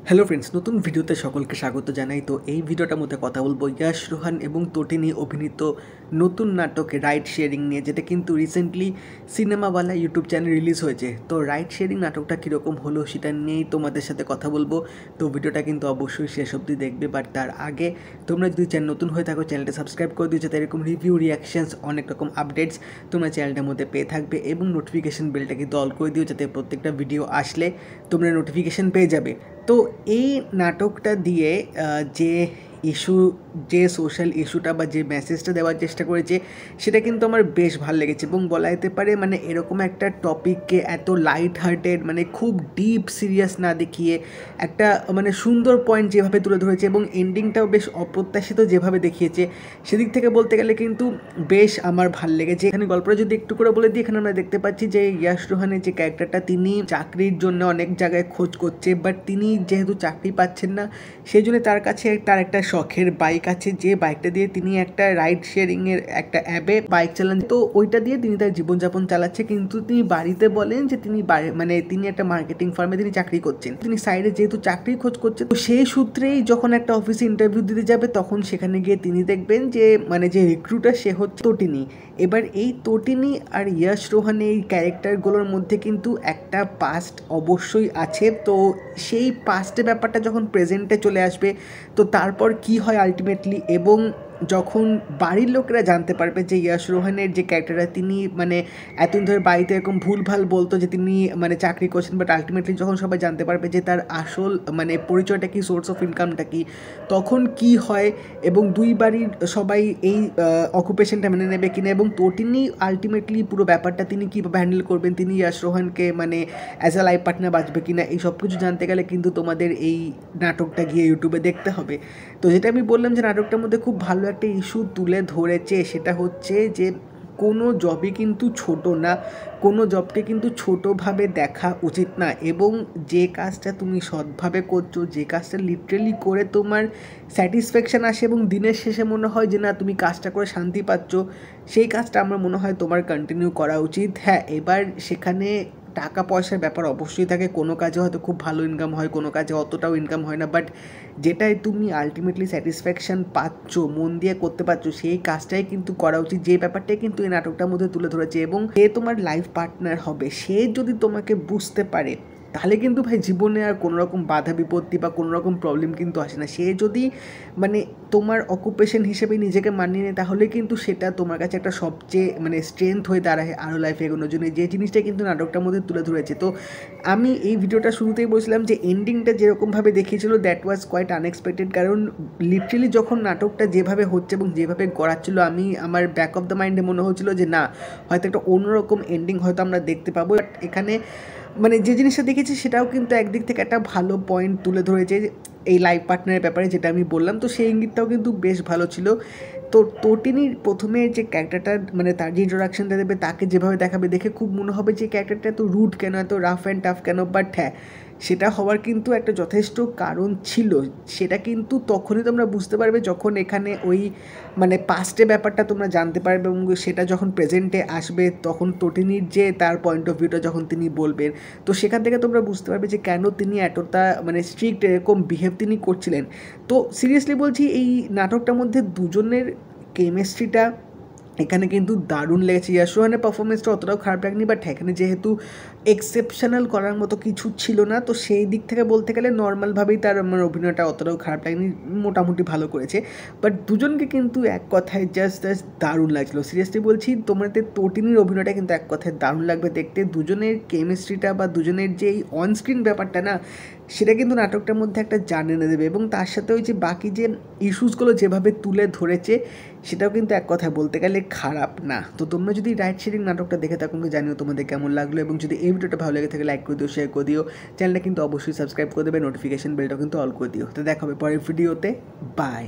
Hello friends, নতুন ভিডিওতে সকলকে স্বাগত জানাই। তো এই ভিডিওটার মধ্যে কথা বলবো ইয়াশ রোহান এবং তটিনী অভিনীত নতুন নাটক রাইড শেয়ারিং নিয়ে, যেটা কিন্তু রিসেন্টলি সিনেমাওয়ালা ইউটিউব চ্যানেল রিলিজ হয়েছে। তো রাইড শেয়ারিং নাটকটা কীরকম হলো সেটা নিয়েই তোমাদের সাথে কথা বলবো। তো ভিডিওটা কিন্তু অবশ্যই শেষ অবধি দেখবে, বাট তার আগে তোমরা যদি চ্যানেল নতুন হয়ে থাকো চ্যানেলটা সাবস্ক্রাইব করে দিও, যাতে এরকম রিভিউ, রিয়াকশানস, অনেক রকম আপডেটস তোমরা চ্যানেলটার মধ্যে পেয়ে থাকবে। এবং নোটিফিকেশান বেলটা কিন্তু অল করে দিও, যাতে প্রত্যেকটা ভিডিও আসলে তোমরা নোটিফিকেশান পেয়ে যাবে। তো এই নাটকটা দিয়ে যে ইস্যু, যে সোশ্যাল ইস্যুটা বা যে মেসেজটা দেওয়ার চেষ্টা করেছে সেটা কিন্তু আমার বেশ ভালো লেগেছে। এবং বলা যেতে পারে মানে এরকম একটা টপিককে এত লাইট হার্টেড, মানে খুব ডিপ সিরিয়াস না দেখিয়ে একটা মানে সুন্দর পয়েন্ট যেভাবে তুলে ধরেছে, এবং এন্ডিংটাও বেশ অপ্রত্যাশিত যেভাবে দেখিয়েছে, সেদিক থেকে বলতে গেলে কিন্তু বেশ আমার ভাল লেগেছে। এখানে গল্পটা যদি একটু করে বলে দিই, এখানে আমরা দেখতে পাচ্ছি যে ইয়াশ রোহানের যে ক্যারেক্টারটা, তিনি চাকরির জন্য অনেক জায়গায় খোঁজ করছে, বাট তিনি যেহেতু চাকরি পাচ্ছেন না, সেই জন্য তার কাছে তার একটা শখের বাইক আছে, যে বাইকটা দিয়ে তিনি একটা রাইড শেয়ারিংয়ের একটা অ্যাপে বাইক চালান। তো ওইটা দিয়ে তিনি তার জীবনযাপন চালাচ্ছে, কিন্তু তিনি বাড়িতে বলেন যে তিনি মানে তিনি একটা মার্কেটিং ফার্মে তিনি চাকরি করছেন। তিনি সাইডে যেহেতু চাকরির খোঁজ করছে, তো সেই সূত্রেই যখন একটা অফিসে ইন্টারভিউ দিতে যাবে, তখন সেখানে গিয়ে তিনি দেখবেন যে মানে যে রিক্রুটার সে হচ্ছে তটিনী। এবার এই তটিনী আর ইয়াশ রোহান এই ক্যারেক্টারগুলোর মধ্যে কিন্তু একটা পাস্ট অবশ্যই আছে। তো সেই পাস্টের ব্যাপারটা যখন প্রেজেন্টে চলে আসবে, তো তারপর কি হয় আলটিমেটলি, এবং যখন বাড়ির লোকেরা জানতে পারবে যে ইয়াশ রোহানের যে ক্যারেক্টারটা, তিনি মানে এতদিন ধরে বাড়িতে এরকম ভুলভাল বলতো যে তিনি মানে চাকরি করছেন, বাট আলটিমেটলি যখন সবাই জানতে পারবে যে তার আসল মানে পরিচয়টা কি, সোর্স অফ ইনকামটা কি, তখন কি হয়, এবং দুই বাড়ির সবাই এই অকুপেশনটা মেনে নেবে কিনা, এবং তটিনী আলটিমেটলি পুরো ব্যাপারটা তিনি কীভাবে হ্যান্ডেল করবেন, তিনি ইয়াশ রোহানকে মানে অ্যাজ আ লাইফ পার্টনার বাঁচবে কিনা, এই সব কিছু জানতে গেলে কিন্তু তোমাদের এই নাটকটা গিয়ে ইউটিউবে দেখতে হবে। তো যেটা আমি বললাম যে নাটকটার মধ্যে খুব ভালো একটা ইস্যু তুলে ধরেছে, সেটা হচ্ছে যে কোনো জবই কিন্তু ছোট না, কোনো জবকে কিন্তু ছোটোভাবে দেখা উচিত না, এবং যে কাজটা তুমি সৎভাবে করছো, যে কাজটা লিটারেলি করে তোমার স্যাটিসফ্যাকশান আসে এবং দিনের শেষে মনে হয় যে না তুমি কাজটা করে শান্তি পাচ্ছ, সেই কাজটা আমার মনে হয় তোমার কন্টিনিউ করা উচিত। হ্যাঁ, এবার সেখানে টাকা পয়সার ব্যাপার অবশ্যই থাকে, কোনো কাজে হয়তো খুব ভালো ইনকাম হয়, কোনো কাজে অতটাও ইনকাম হয় না, বাট যেটাই তুমি আলটিমেটলি স্যাটিসফ্যাকশান পাচ্ছ, মন দিয়ে করতে পারছো, সেই কাজটাই কিন্তু করা উচিত। যে ব্যাপারটাই কিন্তু এই নাটকটার মধ্যে তুলে ধরেছে, এবং সে তোমার লাইফ পার্টনার হবে, সে যদি তোমাকে বুঝতে পারে, তাহলে কিন্তু ভাই জীবনে আর কোনো রকম বাধা বিপত্তি বা কোনো রকম প্রবলেম কিন্তু আসে না। সে যদি মানে তোমার অকুপেশন হিসেবে নিজেকে মানিয়ে নেয়, তাহলে কিন্তু সেটা তোমার কাছে একটা সবচেয়ে মানে স্ট্রেংথ হয়ে দাঁড়ায় আরও লাইফে এগোনোর জন্য, যে জিনিসটা কিন্তু নাটকটার মধ্যে তুলে ধরেছে। তো আমি এই ভিডিওটা শুরুতেই বলছিলাম যে এন্ডিংটা যেরকমভাবে দেখিয়েছিল দ্যাট ওয়াজ কোয়াইট আনএক্সপেক্টেড, কারণ লিটারেলি যখন নাটকটা যেভাবে হচ্ছে এবং যেভাবে গড়াচ্ছিল, আমি আমার ব্যাক অফ দ্য মাইন্ডে মনে হচ্ছিলো যে না, হয়তো একটা অন্যরকম এন্ডিং হয়তো আমরা দেখতে পাবো। বাট এখানে মানে যে জিনিসটা দেখেছি সেটাও কিন্তু একদিক থেকে একটা ভালো পয়েন্ট তুলে ধরেছে এই লাইফ পার্টনারের ব্যাপারে, যেটা আমি বললাম। তো সেই ইঙ্গিতটাও কিন্তু বেশ ভালো ছিল। তো তটিনীর প্রথমে যে ক্যারেক্টারটা মানে তার যে ইন্ট্রোডাকশনটা দেবে, তাকে যেভাবে দেখাবে, দেখে খুব মনে হবে যে ক্যারেক্টারটা এত রুড কেন, এত রাফ অ্যান্ড টাফ কেন, বাট হ্যাঁ, সেটা হওয়ার কিন্তু একটা যথেষ্ট কারণ ছিল। সেটা কিন্তু তখনই তোমরা বুঝতে পারবে যখন এখানে ওই মানে পাস্টের ব্যাপারটা তোমরা জানতে পারবে, এবং সেটা যখন প্রেজেন্টে আসবে, তখন তটিনীর যে তার পয়েন্ট অফ ভিউটা যখন তিনি বলবেন, তো সেখান থেকে তোমরা বুঝতে পারবে যে কেন তিনি এতটা মানে স্ট্রিক্ট এরকম বিহেভ তিনি করছিলেন। তো সিরিয়াসলি বলছি, এই নাটকটার মধ্যে দুজনের কেমিস্ট্রিটা এখানে কিন্তু দারুণ লেগেছে। ইয়াশ রোহানের পারফরমেন্সটা অতটাও খারাপ লাগেনি, বাট এখানে যেহেতু এক্সেপশনাল করার মতো কিছু ছিল না, তো সেই দিক থেকে বলতে গেলে নর্মালভাবেই তার আমার অভিনয়টা অতটাও খারাপ লাগেনি, মোটামুটি ভালো করেছে। বাট দুজনকে কিন্তু এক কথায় জাস্ট দারুণ লাগছিলো। সিরিয়াসলি বলছি, তোমাদের তটিনীর অভিনয়টা কিন্তু এক কথায় দারুণ লাগবে দেখতে। দুজনের কেমিস্ট্রিটা বা দুজনের যে এই অনস্ক্রিন ব্যাপারটা না, সেটা কিন্তু নাটকটার মধ্যে একটা জান এনে দেবে, এবং তার সাথে ওই যে বাকি যে ইস্যুসগুলো যেভাবে তুলে ধরেছে, সেটাও কিন্তু এক কথায় বলতে গেলে খারাপ না। তো তোমরা যদি রাইড শেয়ারিং নাটকটা দেখে থাকো, জানিও তোমাদের কেমন লাগলো, এবং যদি এই ভিডিওটা ভালো লেগে থাকে লাইক করে দিও, শেয়ার করে দিও, চ্যানেলটা কিন্তু অবশ্যই সাবস্ক্রাইব করে দেবে, নোটিফিকেশন বেলটাও কিন্তু অল করে দিও। তো দেখা হবে পরের ভিডিওতে, বাই।